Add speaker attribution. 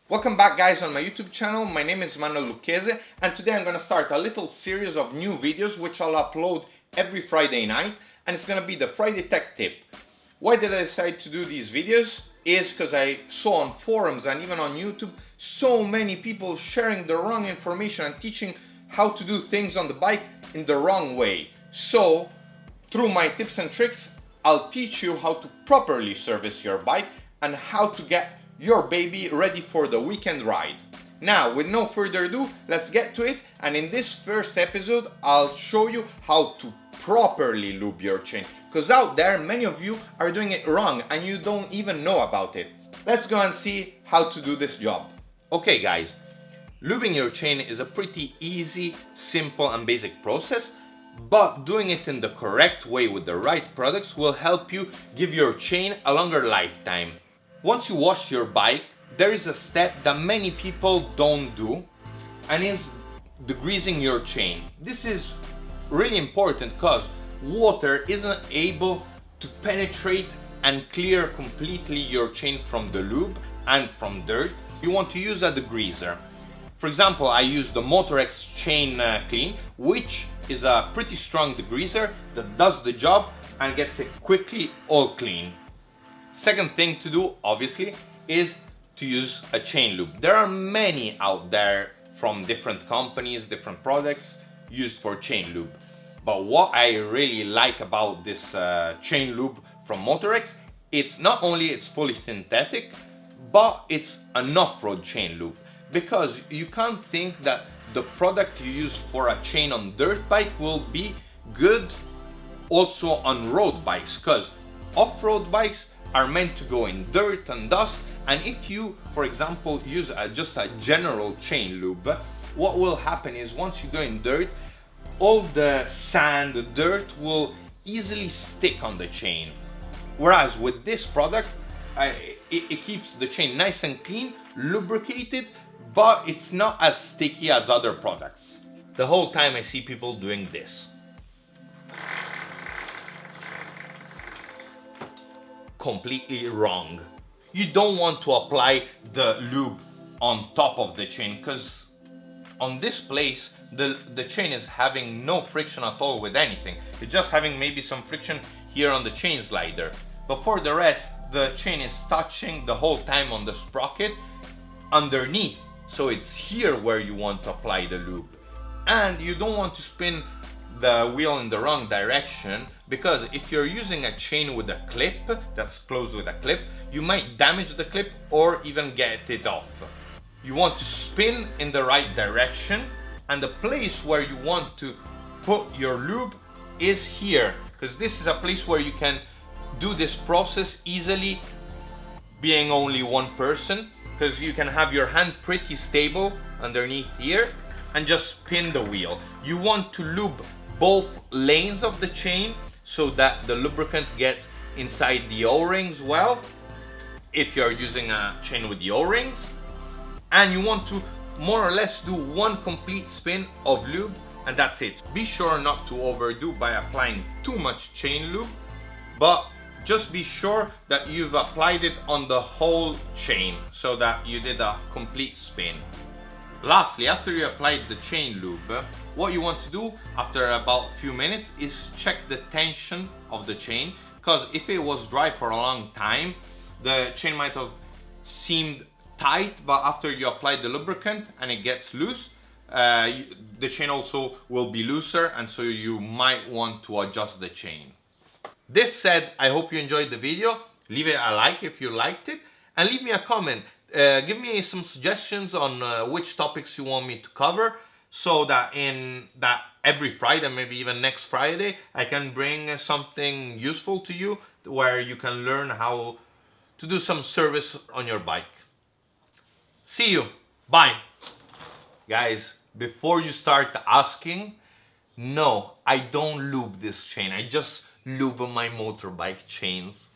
Speaker 1: Welcome back guys on my YouTube channel. My name is Manuel Lucchese and today I'm going to start a little series of new videos which I'll upload every Friday night, and it's going to be the Friday Tech Tip. Why did I decide to do these videos? Is because I saw on forums and even on YouTube so many people sharing the wrong information and teaching how to do things on the bike in the wrong way. So through my tips and tricks, I'll teach you how to properly service your bike and how to get your baby ready for the weekend ride. Now, with no further ado, let's get to it, and in this first episode I'll show you how to properly lube your chain, because out there many of you are doing it wrong and you don't even know about it. Let's go and see how to do this job. Okay guys, lubing your chain is a pretty easy, simple and basic process, but doing it in the correct way with the right products will help you give your chain a longer lifetime. Once you wash your bike, there is a step that many people don't do, and is degreasing your chain. This is really important because water isn't able to penetrate and clear completely your chain from the lube and from dirt. You want to use a degreaser. For example, I use the Motorex Chain Clean, which is a pretty strong degreaser that does the job and gets it quickly all clean. Second thing to do, obviously, is to use a chain lube. There are many out there from different companies, different products used for chain lube. But what I really like about this chain lube from Motorex, it's not only it's fully synthetic, but it's an off-road chain lube. Because you can't think that the product you use for a chain on dirt bike will be good also on road bikes, because off-road bikes are meant to go in dirt and dust, and if you, for example, use just a general chain lube, what will happen is once you go in dirt, all the sand, the dirt will easily stick on the chain. Whereas with this product, it keeps the chain nice and clean, lubricated, but it's not as sticky as other products. The whole time I see people doing this. Completely wrong. You don't want to apply the lube on top of the chain, because on this place the chain is having no friction at all with anything. It's just having maybe some friction here on the chain slider, but for the rest the chain is touching the whole time on the sprocket underneath. So it's here where you want to apply the lube, and you don't want to spin the wheel in the wrong direction, because if you're using a chain with a clip that's closed with a clip, you might damage the clip or even get it off. You want to spin in the right direction, and the place where you want to put your lube is here, because this is a place where you can do this process easily, being only one person, because you can have your hand pretty stable underneath here and just spin the wheel. You want to lube both lanes of the chain so that the lubricant gets inside the O-rings well, if you're using a chain with the O-rings, and you want to more or less do one complete spin of lube, and that's it. Be sure not to overdo by applying too much chain lube, but just be sure that you've applied it on the whole chain so that you did a complete spin. Lastly, after you applied the chain lube, what you want to do after about a few minutes is check the tension of the chain, because if it was dry for a long time, the chain might have seemed tight, but after you apply the lubricant and it gets loose, the chain also will be looser, and so you might want to adjust the chain. This said, I hope you enjoyed the video. Leave it a like if you liked it, and leave me a comment. Give me some suggestions on which topics you want me to cover, so that every Friday, maybe even next Friday, I can bring something useful to you where you can learn how to do some service on your bike. See you. Bye. Guys, before you start asking, no, I don't lube this chain. I just lube my motorbike chains.